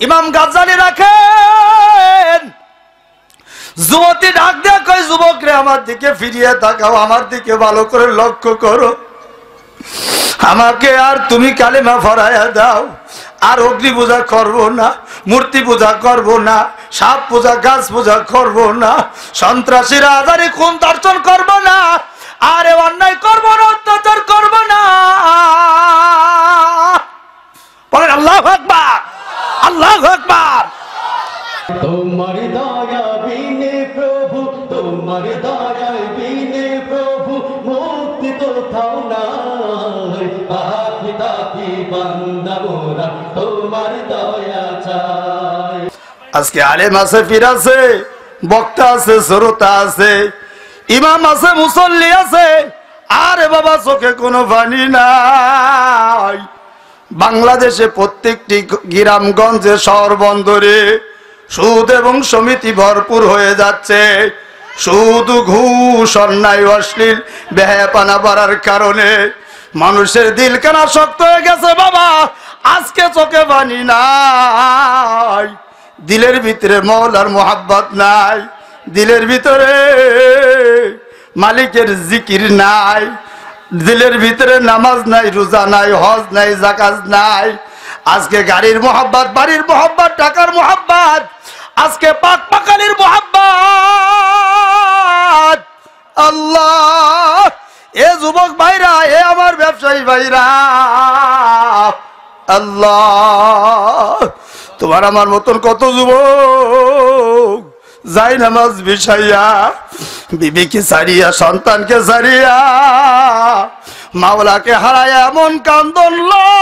ইমাম গাজ্জালি রাখেন। যুবতী ডাক দিয়ে কয়, যুবক রে, আমার দিকে ফিরিয়ে তাকাও, আমার দিকে ভালো করে লক্ষ্য করো, আমাকে আর তুমি কালেমা পড়ায়া দাও। আর অগ্নি পূজা করব না, মূর্তি পূজা করব না, সাপ পূজা গাছ পূজা করব না, সন্ত্রাসীরা আজারি খুন দর্শন করব না, আর অন্যায় করব না, অত্যাচার করব না। বলেন আল্লাহু আকবার, আল্লাহু আকবার। তোমার দয়া বিনে প্রভু, তোমার দয়া বিনে প্রভু, মুক্তি কোথাও নাই। পাপি তাপি বান্দা মোরা, তোমার দয়া চাই। আজকে আলেম আছে, পীর আছে, বক্তা আছে, শ্রোতা আছে, ইমাম আছে, মুসল্লি আছে, আরে বাবা চোখে কোনো পানি নাই। বাংলাদেশে প্রত্যেকটি গ্রামগঞ্জে, শহর বন্দরে সুদ এবং সমিতি ভরপুর হয়ে যাচ্ছে। সুদ, ঘুষ, অন্যায়, অশ্লীল বেহায়াপনা বাড়ার কারণে মানুষের দিল কেনা শক্ত হয়ে গেছে বাবা। আজকে চোখে পানি নাই, দিলের ভিতরে মওলার মোহাব্বত নাই, দিলের ভিতরে মালিকের জিকির নাই, দিলের ভিতরে নামাজ নাই, রোজা নাই, হজ নাই, যাকাত নাই। আজকে গাড়ির মোহাব্বত, বাড়ির মোহাব্বত, টাকার মোহাব্বত, আজকে পাক পাকালির মোহাব্বত। আল্লাহ, এ যুবক ভাইরা, এ আমার ব্যবসায়ী ভাইরা, আল্লাহ, তোমার আমার মতন কত যুবক যাই নামাজ বিছাইয়া, বিবিকে ছাড়িয়া, সন্তানকে ছাড়িয়া, মাওলাকে হারায়া এমন কান্দন লয়,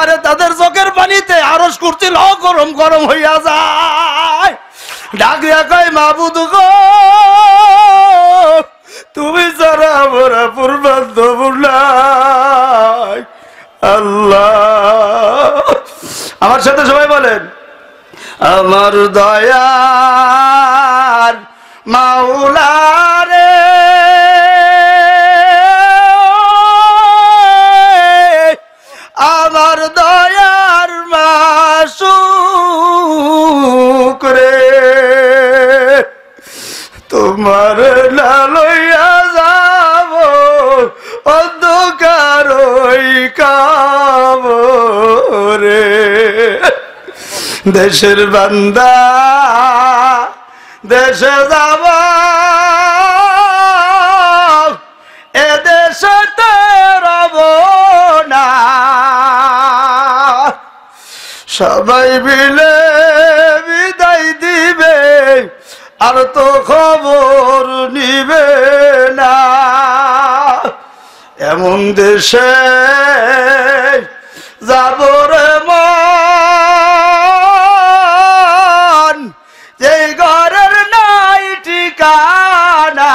আরে তাদের চোখের পানিতে আরশ কুরসি লও গরম গরম হইয়া যায়। ডাক দিয়া কয়, মাবুদ গো, তুমি ছাড়া মোরা পূর্বান্তর নাই। আল্লাহ, আমার সাথে সবাই বলেন, আমার দয়ার মাওলা রে, আমার দয়ার মাসুক রে, তোমার না লইয়া যাব অন্ধকার ওই কবরে। দেশের বান্দা দেশে যাব, এ দেশে রব না, সবাই মিলে বিদায় দিবে, আর তো খবর নিবে না। এমন দেশে যাব রে মন, যেই ঘরের নাই ঠিকানা,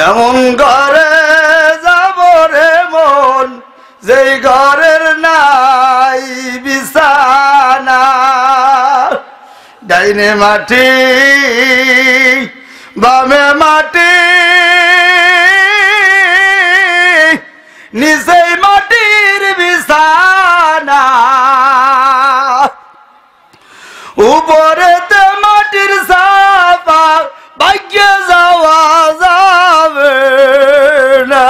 এমন ঘরে যাব রে মন, যেই ঘরের নাই বিছানা। ডাইনে মাটি, বামে মাটি, নিচেই মাটির বিছানা, উপরেতে মাটির চাপা, ভাগ্যে যাওয়া যাবে না।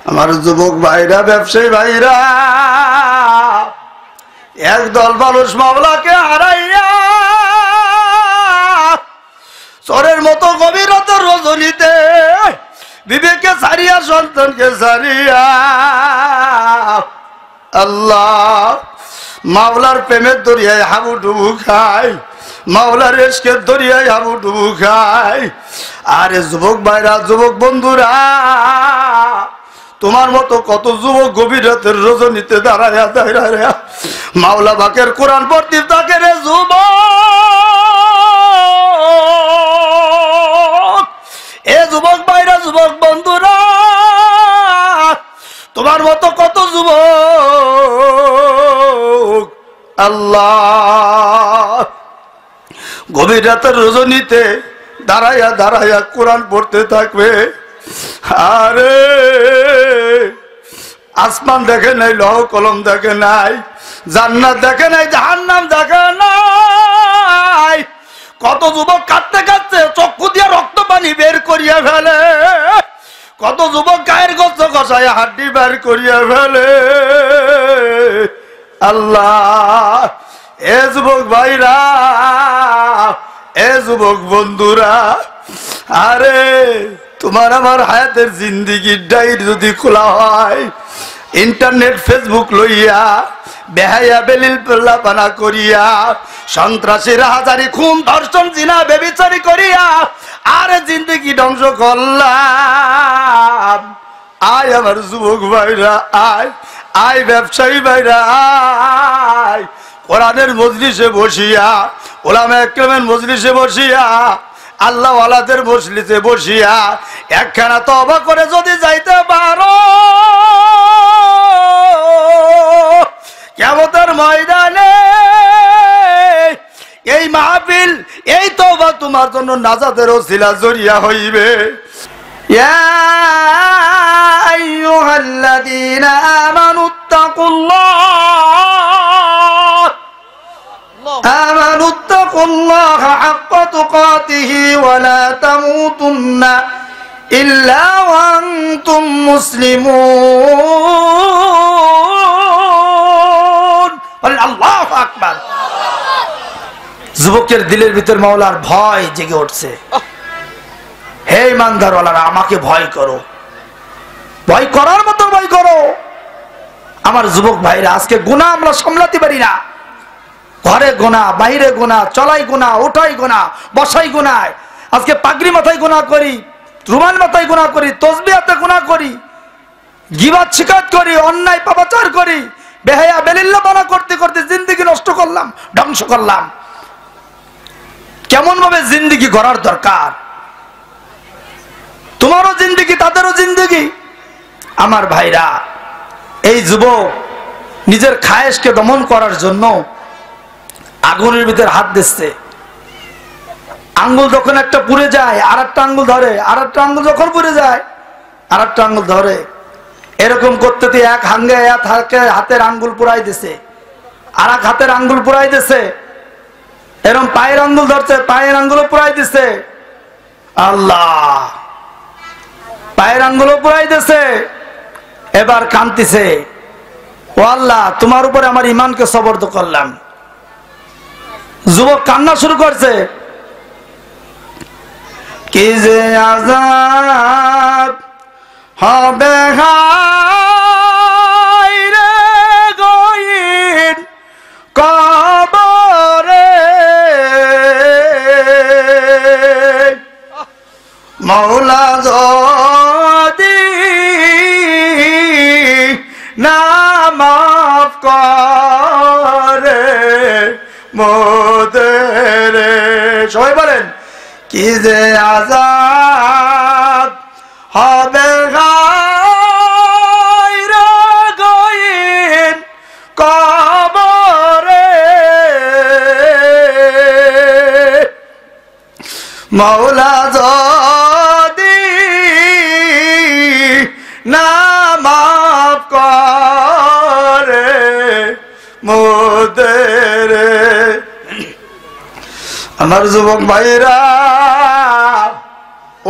আমার যুবক ভাইরা, ব্যবসায়ী ভাইরা, একদল মানুষ মাওলাকে হারাইয়া চোরের মতো গভীর রাতের রজনীতে বিবেককে ছাড়িয়া, সন্তানকে ছাড়িয়া, আল্লাহ, মাওলার প্রেমের দরিয়ায় হাবুডুবু খায়, মাওলার ইশকের দরিয়ায় হাবুডুবু খায়। আরে যুবক ভাইরা, যুবক বন্ধুরা, তোমার মতো কত যুবক গভীর রাতের রজনীতে দাঁড়ায়া দাঁড়ায়া মাওলা বাকের কোরআন পড়তে থাকে রে যুবক। এ যুবক ভাইরা, যুবক বন্ধুরা, তোমার মতো কত যুবক আল্লাহ গভীর রাতের রজনীতে দাঁড়ায়া দাঁড়ায়া কোরআন পড়তে থাকবে। আরে আসমান দেখে নাই, লৌহ কলম দেখে নাই, জান্নাত দেখে নাই, জাহান্নাম দেখে নাই। কত যুবক কাঁদতে কাঁদতে চক্ষু দিয়ে রক্ত পানি বের করিয়া ফেলে, কত যুবক গায়ের গচ্ছ কষায় হাড্ডি বের করিয়া ফেলে। আল্লাহ, এ যুবক ভাইরা, এ যুবক বন্ধুরা, আরে তোমার আমার হায়াতের জিন্দিগির ডায়েরি যদি খোলা হয়, ইন্টারনেট ফেসবুক লইয়া বেহায়া বেলিল পানা করিয়া, সন্ত্রাসী রাহাজারি খুন ধর্ষণ জিনা বেবিচারি করিয়া আরে জিন্দিগি ধ্বংস করলাম। আয় আমার যুবক ভাইরা, আয় আয় ব্যবসায়ী ভাইরা, আয় কোরআনের মজলিসে বসিয়া, ওলামা একরামের মজলিসে বসিয়া, আল্লাহ ওয়ালাদের মজলিসে বসিয়া একখানা তওবা করে যদি যাইতে পারো, কিয়ামতের ময়দানে এই মাহফিল, এই তওবা তোমার জন্য নাজাতের ওসিলা জরিয়া হইবে। ইয়া আইয়ুহাল্লাযীনা আমানুত্তাকুল্লাহা হাক্কা তুকাতিহি ওয়া লা তামুতুন্না ইল্লা ওয়া আনতুম মুসলিমুন। আল্লাহু আকবার। যুবকের দিলের ভিতর মাওলার ভয় জেগে উঠছে। হে ইমানদারওয়ালারা, আমাকে ভয় করো, ভয় করার মতো ভয় করো। আমার যুবক ভাইরা, আজকে গুনাহ আমরা সামলাতে পারি না। ঘরে গুনাহ, বাইরে গুনাহ, চলাই গুনাহ, ওঠাই গুনাহ, বসাই গুনাহ। আজকে পাগড়ি মাথায় গুনাহ করি, রুমাল মাথায় গুনাহ করি, তসবিহ হাতে গুনাহ করি, গীবত শিকায়ত করি, অন্যায় পাপাচার করি, বেহায়া বেলিল্লাহপনা করতে করতে জিন্দেগি নষ্ট করলাম, ধ্বংস করলাম। কেমন ভাবে জিন্দেগি গড়ার দরকার? তোমারও জিন্দেগি, তাদেরও জিন্দেগি। আমার ভাইরা, এই যুবক নিজের খায়েশকে দমন করার জন্য আগুনের ভিতরে হাত দিচ্ছে। আঙ্গুল যখন একটা পুড়ে যায় আর একটা আঙ্গুল ধরে, আর একটা আঙ্গুল যখন পুড়ে যায় আর একটা আঙ্গুল ধরে, এরকম করতে এক হাঙ্গে এক হাতের আঙ্গুল পুড়াই দিছে, আর এক হাতের আঙ্গুল পুড়াই দিছে, এরকম পায়ের আঙ্গুল ধরছে, পায়ের আঙ্গুলও পুড়াই দিছে। আল্লাহ, পায়ের আঙ্গুলও পুড়াই দিছে। এবার কাঁদতেছে, ও আল্লাহ, তোমার উপরে আমার ইমানকে সবর্দ করলাম। যুবক কান্না শুরু করছে, কি যে আযাব হবে হায় রে গয়িন কবরে, মাওলা যদি না মাফ করে মোদের। সবাই বলেন, কি যে আযাব হবে গায়রা গয়িন কবরে, মাওলা যদি না মাফ করে মোদের। আমার যুবক ভাইরা,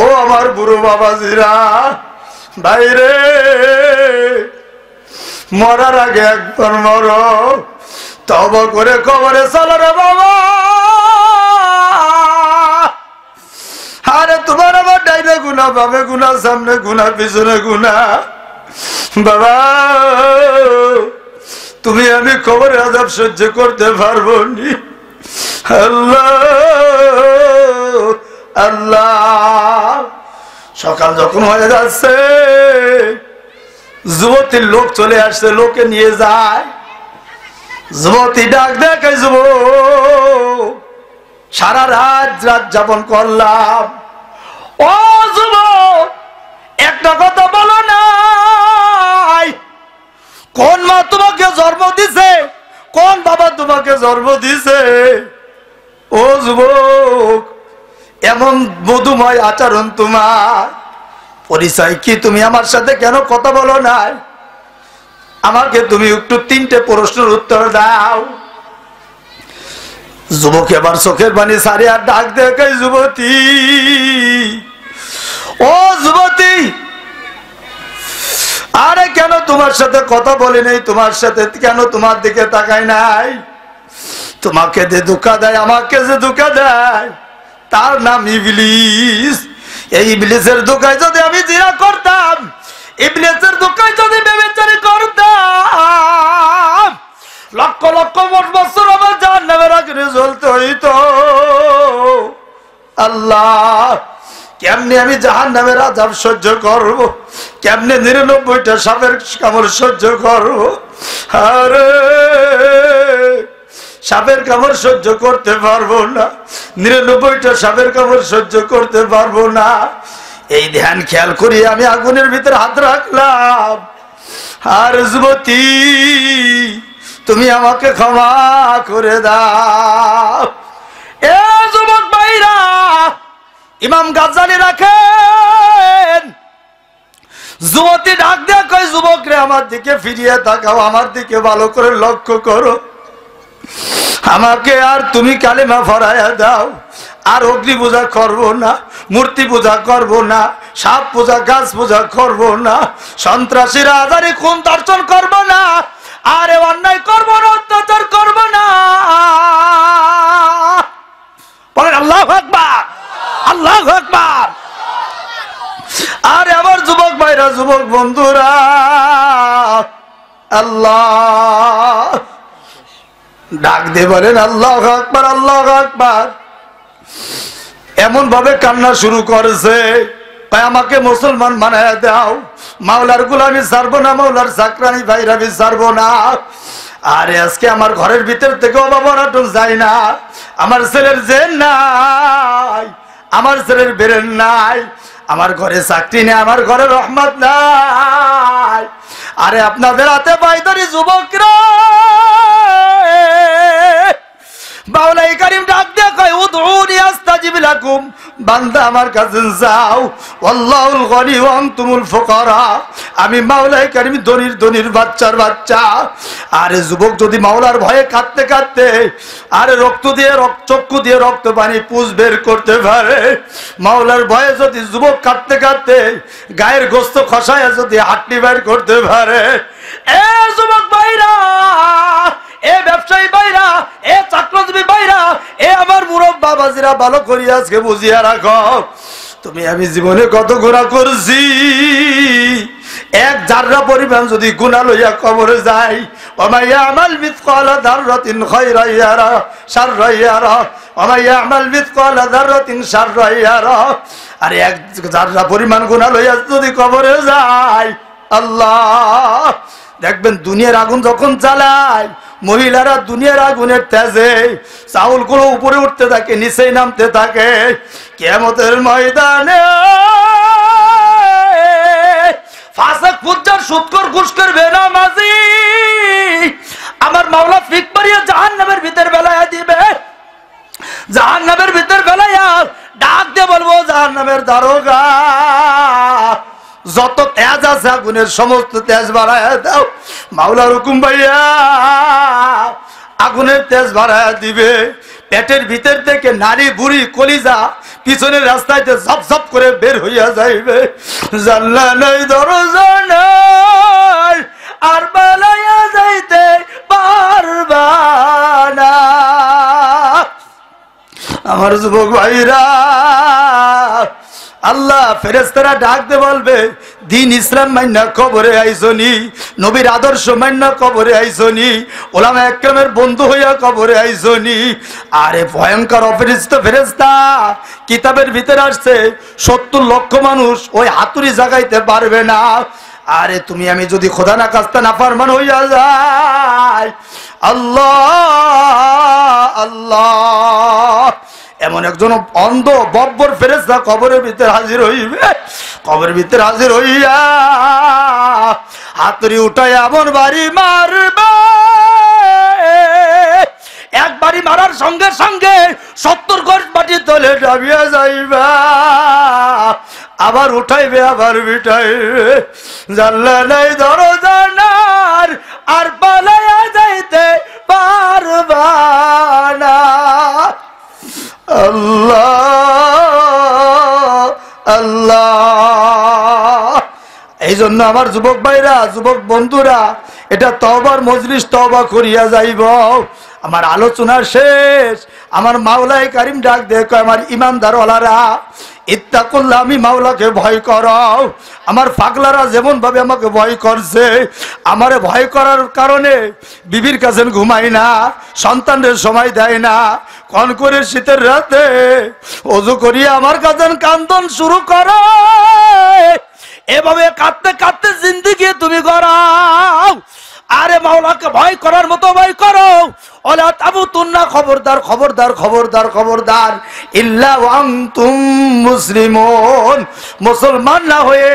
ও আমার বুড়ো বাবাজিরা, ভাইরে, মরার আগে একবার মরো, তওবা করে কবরে চলো রে বাবা। আরে তোমার আমার ডাইনে গুনাহ, বামে গুনাহ, সামনে গুনাহ, পিছনে গুনাহ। বাবা, তুমি আমি কবরে আযাব সহ্য করতে পারবো নি। আল্লাহ আল্লাহ। সকাল যখন হয়ে যাচ্ছে, যুবতীর লোক চলে আসছে, লোকে নিয়ে যায়। যুবতী ডাক দেখে, যুবক, সারা রাত যাপন করলাম, ও যুবক, একটা কথা বলো নাই, কোন মা তোমাকে জন্ম দিছে, কোন বাবা তোমাকে জন্ম দিছে? ও যুবক, এমন মধুময় আচরণ তোমার, পরিচয় কি? তুমি আমার সাথে কেন কথা বলো না? আমাকে তুমি একটু 3টে প্রশ্নের উত্তর দাও। যুবক এবার চোখের পানি সারি আর ডাক দেখে, যুবতী, ও যুবতী, আরে কেন তোমার সাথে কথা বলি নাই? তোমার সাথে কেন তোমার দিকে তাকাই নাই? তোমাকে যে ধোঁকা দেয়, আমাকে যে ধোঁকা দেয়, তার নাম ইবলিস। এই ইবলিসের ধোঁকায় যদি আমি জিনা করতাম, ইবলিসের ধোঁকায় যদি ব্যভিচারী করতাম, লক্ষ লক্ষ বছর আমার জাহান্নামের আগুনে জ্বলতে হইতো। আল্লাহ, কেমনে আমি জাহান্নামের আযাব সহ্য করব? কেমনে 99টা সাপের কামড় সহ্য করব? আরে সাপের কামড় সহ্য করতে পারবো না, 99টা সাপের কামড় সহ্য করতে পারবো না। এই ধ্যান খেয়াল করি আমি আগুনের ভিতরে হাত রাখলাম। আর যুবতী, তুমি আমাকে ক্ষমা করে দাও। এ যুবক ভাইরা, ইমাম গাজ্জালী রাখেন, যুবতী ডাক দেয়া কয়, যুবক রে, আমার দিকে ফিরিয়ে তাকাও, আমার দিকে ভালো করে লক্ষ্য করো। আমাকে আর তুমি কালেমা পড়ায়া দাও। আর অগ্নি পূজা করব না, মূর্তি পূজা করব না, সাপ পূজা, গাছ পূজা করব না, সন্ত্রাসীরা আজারি খুন দর্শন করব না, আরে অন্যায় করব না, অত্যাচার করব না। বলেন আল্লাহু আকবার, আল্লাহু আকবার। আরে আমার যুবক ভাইরা, যুবক বন্ধুরা, আল্লাহ ডাক দিয়ে বলেন আল্লাহু আকবার, আল্লাহু আকবার। এমন ভাবে কান্না শুরু করেছে, আমাকে মুসলমান বানায়া দাও, মাওলার গোলামি ছাড়বো না, মাওলার চাকরানি ভাইরা আমি ছাড়বো না। আরে আজকে আমার ঘরের ভিতর থেকে অভাব অনটন যায় না, আমার ছেলের জেন নাই, আমার ছেলের বেরেন নাই, আমার ঘরে চাকরি নেই, আমার ঘরে রহমত নাই। আরে আপনাদের হাতে পাইদারি যুবকরা, মাওলাই কারীম ডাক দিয়ে কয়, উদউনি আস্তাজিব লাকুম, বান্দা আমার কাছে যাও, আল্লাহুল গনি ওয়া আনতুমুল ফুকারা, আমি মাওলাই কারীম ধনির বাচ্চার বাচ্চা। আরে যুবক যদি মাওলার ভয়ে কাঁদতে কাঁদতে, আরে চক্ষু দিয়ে রক্ত পানি পুষ বের করতে পারে, মাওলার ভয়ে যদি যুবক কাঁদতে কাঁদতে গায়ের গোস্ত খসায় যদি হাড্ডি বের করতে পারে, এ যুবক ভাইরা, এ ব্যবসায়ী ভাইরা, এ চাকরজীবী ভাইরা, এ আমার মুরব্বা বাবাজিরা, ভালো করি আজকে বুঝিয়া রাখো, তুমি আমি জীবনে কত গুনাহ করছি। এক জাররা পরিমাণ যদি গুনাহ লইয়া কবরে যাই, ওমা ইয়ামাল মিসকালা যাররাতিন খায়রান ইয়ারা শাররান ইয়ারা, ওমা ইয়ামাল মিসকালা যাররাতিন শাররান ইয়ারা। আরে এক জাররা পরিমাণ গুনাহ লইয়া যদি কবরে যাই, আল্লাহ দেখবেন দুনিয়ার আগুন যখন জ্বালায়, মহিলারা দুনিয়ার আগুনের তেজে চাউলগুলো উপরে উঠতে থাকে, নিচে নামতে থাকে। কিয়ামতের ময়দানে ফাসিক ফুজ্জার সুদখোর ঘুষখোর বেনামাজি আমার মাওলা ফিক মারিয়া জাহান্নামের ভিতর বেলায়া দিবে। জাহান্নামের ভিতর বেলায়া ডাক দিয়ে বলবো, জাহান্নামের দারোগা, যত তেজ আছে আগুনের সমস্ত তেজ বাড়ায়া দাও। মাওলার হুকুম ভাইয়া আগুনের তেজ বাড়ায়া দিবে। পেটের ভিতর থেকে নারী বুড়ি কলিজা পিছনের রাস্তাতে ঝপ ঝপ করে বের হইয়া যাইবে। জানলা নাই, দরজা নাই, আর বালাইয়া যাইতে পারবা না। আমার যুবক ভাইরা, আল্লাহ ফেরেশতারা ডাক দে বলবে, দিন ইসলাম মাইন্না কবরে আইসনি, নবীর আদর্শ মাইন্না কবরে আইসনি, ওলামা একরামের বন্ধু হইয়া কবরে আইসনি। আরে ভয়ঙ্কর অপরিচিত ফেরেশতা কিতাবের ভিতরে আসছে 70 লক্ষ মানুষ ওই হাতুড়ি জাগাইতে পারবে না। আরে তুমি আমি যদি খোদা না কাস্তা না ফারমান হইয়া যায়, আল্লাহ আল্লাহ, এমন একজন অন্ধ বব্বর ফেরেশতা কবরের ভিতরে হাজির হইবে। কবরের ভিতরে হাজির হইয়া হাতুড়ি উঠায় এমন বাড়ি মারবে, এক বাড়ি মারার সঙ্গে সঙ্গে 70 গজ মাটি তলে ডাবিয়া যাইবা। আবার উঠাইবে আবার বিটাইবে, জানলা নাই দরজা নাই আর পালাইয়া যাইতে পারবা না। আল্লাহ আল্লাহ। এই জন্য আমার যুবক ভাইরা, যুবক বন্ধুরা, এটা তওবার মজলিস, তওবা করিয়া যাইব। আমার আলোচনা শেষ। আমার মাওলাই কারিম ডাক দেখো, আমার ইমানদার ওয়ালারা, ইত্তাকুল্লাহ, আমি মাওলাকে ভয় করো। আমার পাগলারা যেমন ভাবে আমাকে ভয় করছে, আমারে ভয় করার কারণে বিবির কাছে ঘুমাই না, সন্তানের সময় দেয় না, কন করে শীতের রাতে ওযু করিয়া আমার কাছে কান্দন শুরু করো। এভাবে কাঁদতে কাঁদতে জিন্দেগি তুমি গড়াও। আরে মাওলাকে ভয় করার মতো ভয় করো। ওলা তামুতুন্না, খবরদার খবরদার খবরদার খবরদার, ইল্লা ওয়া আনতুম মুসলিমুন, মুসলমান না হয়ে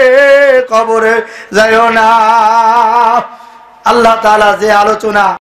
কবরে যাইও না। আল্লাহ তাআলা যে আলোচনা